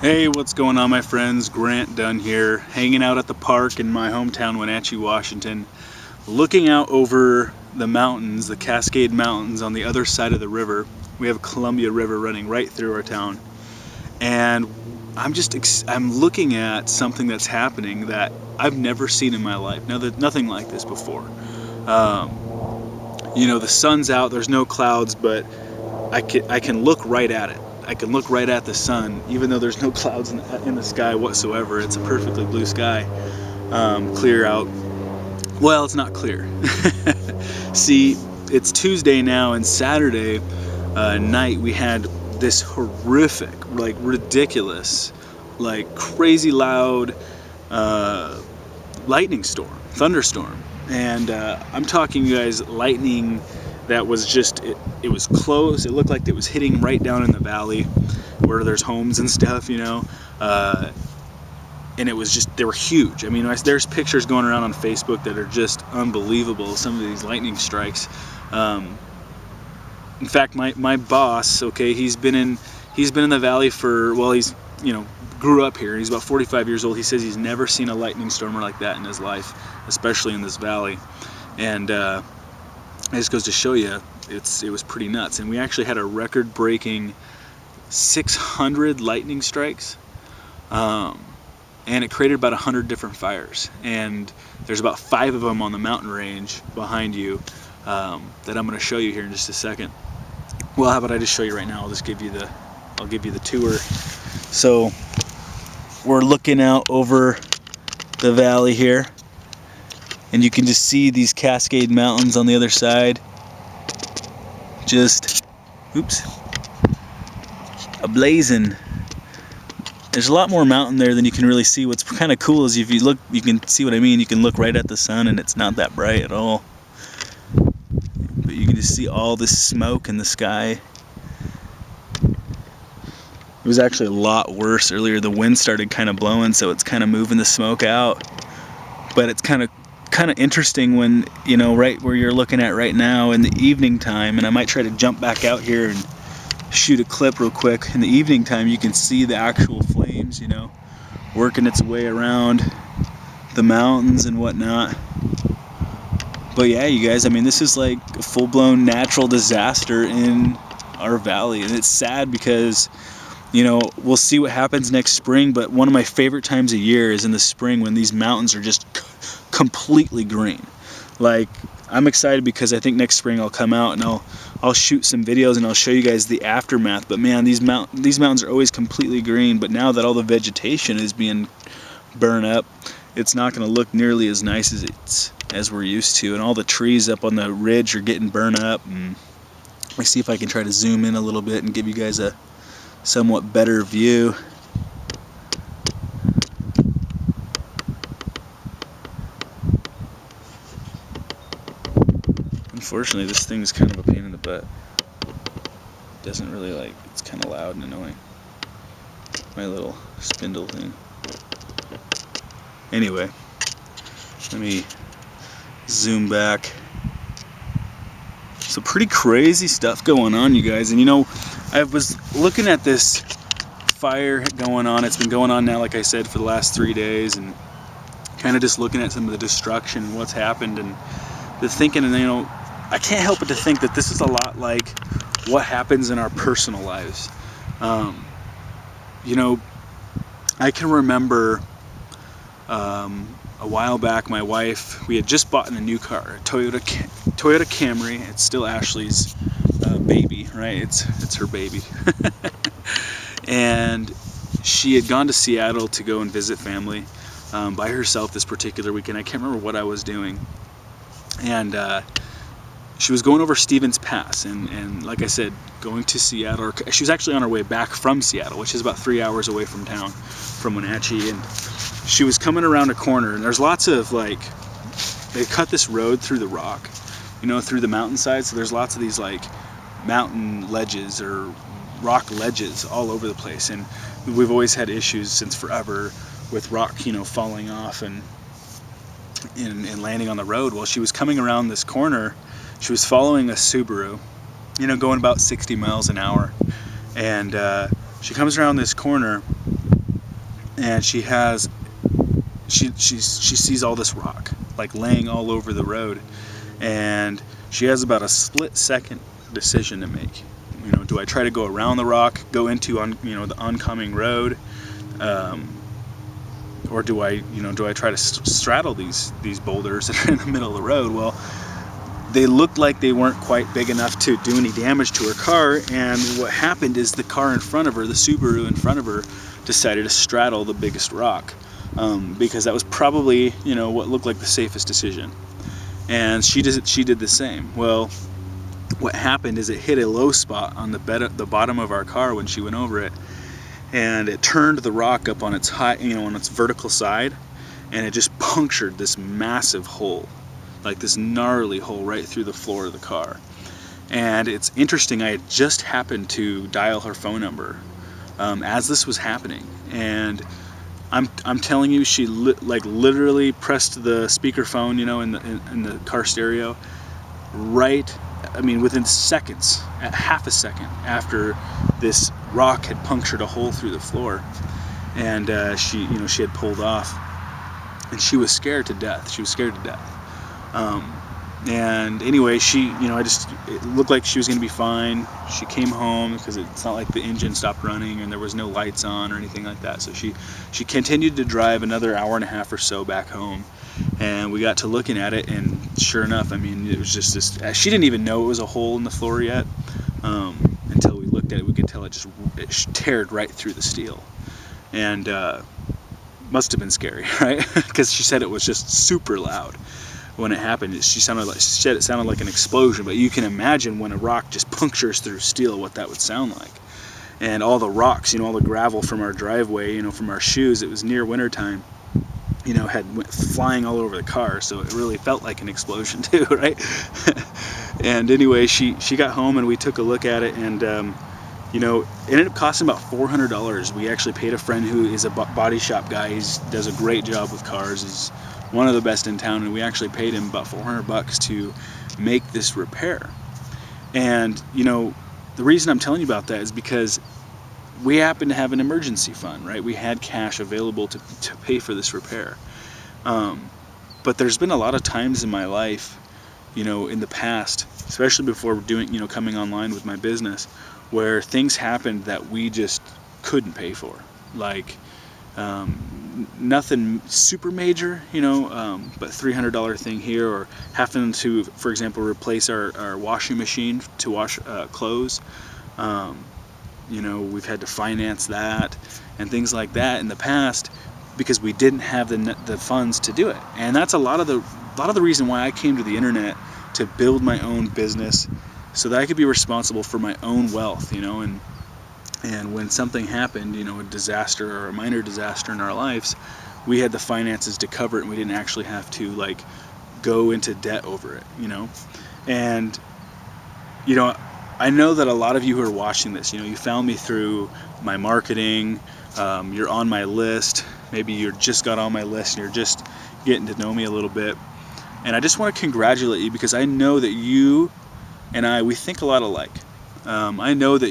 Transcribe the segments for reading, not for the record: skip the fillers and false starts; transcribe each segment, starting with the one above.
Hey, what's going on, my friends? Grant Dunn here, hanging out at the park in my hometown, Wenatchee, Washington, looking out over the mountains, the Cascade Mountains on the other side of the river. We have Columbia River running right through our town, and I'm looking at something that's happening that I've never seen in my life. Nothing like this before. The sun's out, there's no clouds, but I can look right at it. I can look right at the sun, even though there's no clouds in the sky whatsoever. It's a perfectly blue sky, clear out. Well, it's not clear. See, it's Tuesday now, and Saturday night we had this horrific, ridiculous, crazy loud lightning storm, thunderstorm. And I'm talking, you guys, lightning that was just, it was close. It looked like it was hitting right down in the valley where there's homes and stuff, and it was just, they were huge. I mean, there's pictures going around on Facebook that are just unbelievable, some of these lightning strikes. In fact, my boss, okay, he's been in the valley for, well, he's, grew up here. He's about 45 years old. He says he's never seen a lightning storm like that in his life, especially in this valley. And it just goes to show you, it was pretty nuts. And we actually had a record-breaking 600 lightning strikes, and it created about 100 different fires. And there's about 5 of them on the mountain range behind you that I'm going to show you here in just a second. Well, how about I just show you right now? I'll give you the tour. So we're looking out over the valley here, and you can just see these Cascade Mountains on the other side. Just, ablazing. There's a lot more mountain there than you can really see. What's kind of cool is if you look, you can see what I mean. You can look right at the sun, and it's not that bright at all. But you can just see all this smoke in the sky. It was actually a lot worse earlier. The wind started kind of blowing, so it's kind of moving the smoke out. But it's kind of interesting when, right where you're looking at right now in the evening time, and I might try to jump back out here and shoot a clip real quick. In the evening time, you can see the actual flames, working its way around the mountains and whatnot. But yeah, you guys, I mean, this is like a full-blown natural disaster in our valley, and it's sad because we'll see what happens next spring, but one of my favorite times of year is in the spring when these mountains are just completely green. I'm excited because I think next spring I'll come out and I'll shoot some videos and I'll show you guys the aftermath. But man, these mountains are always completely green, but now that all the vegetation is being burned up, it's not going to look nearly as nice as we're used to, and all the trees up on the ridge are getting burned up. And let me see if I can try to zoom in a little bit and give you guys a somewhat better view. Unfortunately, this thing is kind of a pain in the butt. It doesn't really it's kind of loud and annoying. My little spindle thing. Anyway, let me zoom back. So pretty crazy stuff going on, you guys. And I was looking at this fire going on. It's been going on now, like I said, for the last 3 days, and kind of just looking at some of the destruction and what's happened, and the thinking, and I can't help but to think that this is a lot like what happens in our personal lives. I can remember a while back, my wife, we had just bought a new car, a Toyota Camry. It's still Ashley's baby, right? It's her baby. And she had gone to Seattle to go and visit family by herself this particular weekend. I can't remember what I was doing. And she was going over Stevens Pass, and like I said, going to Seattle. She was actually on her way back from Seattle, which is about 3 hours away from town, from Wenatchee. And she was coming around a corner, and there's lots of they cut this road through the rock, through the mountainside. So there's lots of these mountain ledges or rock ledges all over the place, and we've always had issues since forever with rock, falling off and landing on the road. Well, she was coming around this corner. She was following a Subaru, going about 60 miles an hour, and she comes around this corner, and she sees all this rock like laying all over the road, and she has about a split second decision to make. Do I try to go around the rock, go into the oncoming road, or do I try to straddle these boulders that are in the middle of the road? Well, they looked like they weren't quite big enough to do any damage to her car, and what happened is the car in front of her, the Subaru in front of her, decided to straddle the biggest rock, because that was probably what looked like the safest decision, and she did the same. Well, what happened is it hit a low spot on the bottom of our car when she went over it, and it turned the rock up on its on its vertical side, and it just punctured this massive hole, like this gnarly hole right through the floor of the car. And it's interesting, I had just happened to dial her phone number as this was happening, and I'm telling you, she literally pressed the speakerphone, in the car stereo, within seconds, half a second after this rock had punctured a hole through the floor, and she had pulled off, and she was scared to death. And anyway, it looked like she was going to be fine. She came home because it's not like the engine stopped running and there was no lights on or anything like that. So she continued to drive another hour and a half or so back home, and we got to looking at it, and sure enough, it was just this. She didn't even know it was a hole in the floor yet, until we looked at it. We could tell it teared right through the steel, and must have been scary, right? Because she said it was just super loud when it happened. She said it sounded like an explosion, but you can imagine when a rock just punctures through steel what that would sound like. And all the rocks, all the gravel from our driveway, from our shoes, it was near wintertime, went flying all over the car, so it really felt like an explosion too, right? And anyway, she got home and we took a look at it, and it ended up costing about $400. We actually paid a friend who is a body shop guy. He does a great job with cars. He's one of the best in town, and we actually paid him about $400 to make this repair. And the reason I'm telling you about that is because we happen to have an emergency fund, right? We had cash available to pay for this repair. But there's been a lot of times in my life, in the past, especially before coming online with my business, where things happened that we just couldn't pay for. Like, nothing super major, but $300 thing here, or having to, for example, replace our washing machine to wash clothes. We've had to finance that and things like that in the past because we didn't have the funds to do it. And that's a lot of the reason why I came to the internet, to build my own business so that I could be responsible for my own wealth, and when something happened, a disaster or a minor disaster in our lives, we had the finances to cover it, and we didn't actually have to go into debt over it, And I know that a lot of you who are watching this, you found me through my marketing, you're on my list, maybe you just got on my list and you're just getting to know me a little bit. And I just want to congratulate you, because I know that you and we think a lot alike. I know that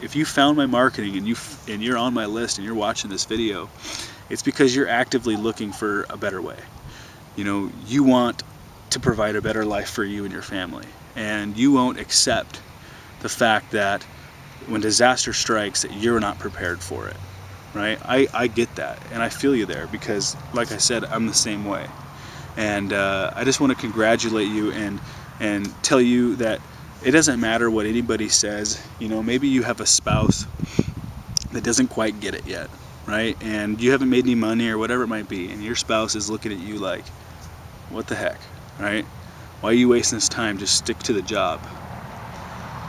if you found my marketing and you're on my list and you're watching this video, it's because you're actively looking for a better way. You want to provide a better life for you and your family, and you won't accept the fact that when disaster strikes that you're not prepared for it, right? I get that, and I feel you there, because like I said, I'm the same way. And I just want to congratulate you and tell you that it doesn't matter what anybody says. Maybe you have a spouse that doesn't quite get it yet, right? And you haven't made any money or whatever it might be, and your spouse is looking at you like, what the heck, right? Why are you wasting this time? Just stick to the job.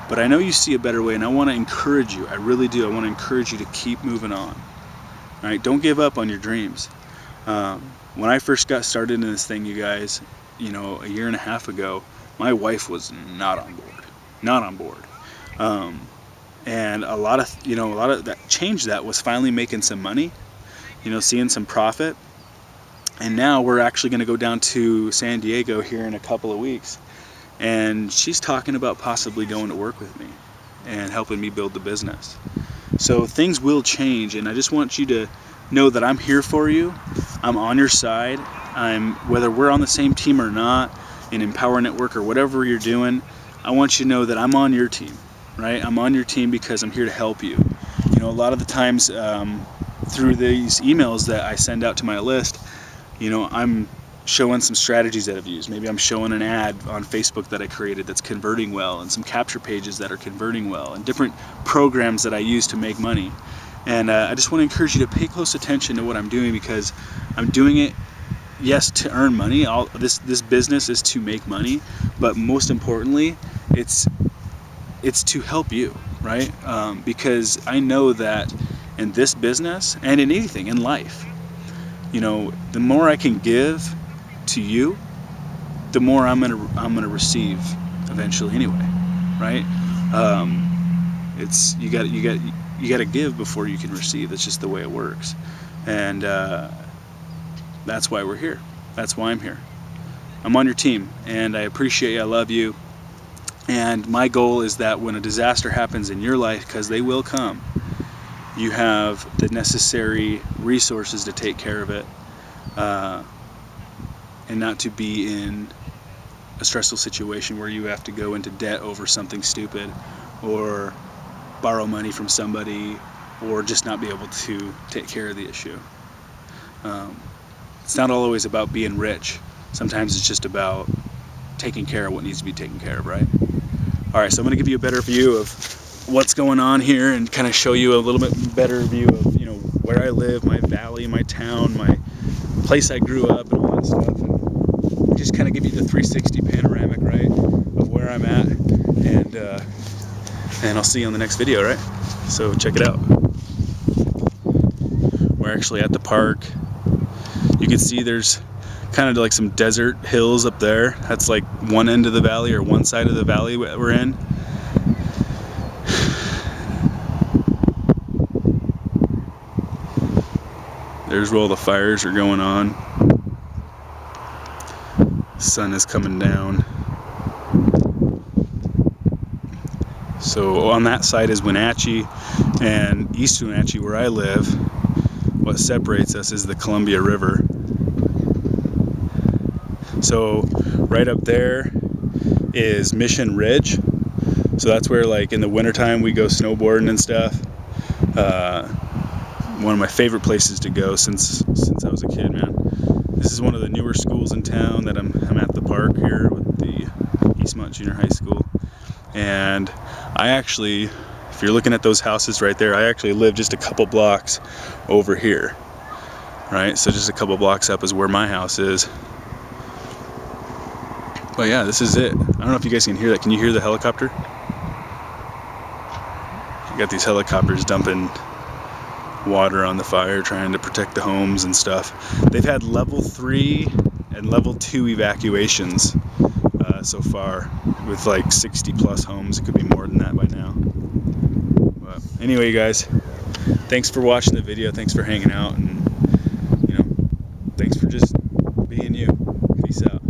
But I know you see a better way, and I want to encourage you. I really do. I want to encourage you to keep moving on, right? Don't give up on your dreams. When I first got started in this thing, you guys, a year and a half ago, my wife was not on board. And a lot of that changed. That was finally making some money, seeing some profit. And now we're actually going to go down to San Diego here in a couple of weeks, and she's talking about possibly going to work with me and helping me build the business. So things will change, and I just want you to know that I'm here for you. I'm on your side. Whether we're on the same team or not, in Empower Network or whatever you're doing, I want you to know that I'm on your team, right? I'm on your team because I'm here to help you. You know, a lot of the times through these emails that I send out to my list, you know, I'm showing some strategies that I've used. Maybe I'm showing an ad on Facebook that I created that's converting well, and some capture pages that are converting well, and different programs that I use to make money. And I just want to encourage you to pay close attention to what I'm doing, because I'm doing it, yes, to earn money. This business is to make money, but most importantly, it's to help you, right? Because I know that in this business and in anything in life, you know, the more I can give to you, the more I'm gonna receive eventually anyway, right? It's you got to give before you can receive. That's just the way it works, and that's why we're here. That's why I'm here. I'm on your team, and I appreciate you. I love you, and my goal is that when a disaster happens in your life, because they will come, you have the necessary resources to take care of it, and not to be in a stressful situation where you have to go into debt over something stupid, or borrow money from somebody, or just not be able to take care of the issue. It's not always about being rich. Sometimes it's just about taking care of what needs to be taken care of, right? All right, so I'm going to give you a better view of what's going on here, and kind of show you a little bit better view of, you know, where I live, my valley, my town, my place I grew up, and all that stuff. And just kind of give you the 360 panoramic, right, of where I'm at, and I'll see you on the next video, right? So check it out. We're actually at the park. You can see there's kind of like some desert hills up there. That's like one end of the valley, or one side of the valley we're in. There's where all the fires are going on. The sun is coming down. So on that side is Wenatchee, and east Wenatchee, where I live, what separates us is the Columbia River. So right up there is Mission Ridge. So that's where, like, in the wintertime we go snowboarding and stuff. One of my favorite places to go since I was a kid, man. This is one of the newer schools in town that I'm at the park here with the Eastmont Junior High School. And I actually, if you're looking at those houses right there, I actually live just a couple blocks over here, right? So just a couple blocks up is where my house is. But yeah, this is it. I don't know if you guys can hear that. Can you hear the helicopter? You got these helicopters dumping water on the fire, trying to protect the homes and stuff. They've had level 3 and level 2 evacuations so far, with like 60 plus homes. It could be more than that by now. But anyway, you guys, thanks for watching the video. Thanks for hanging out, and, you know, thanks for just being you. Peace out.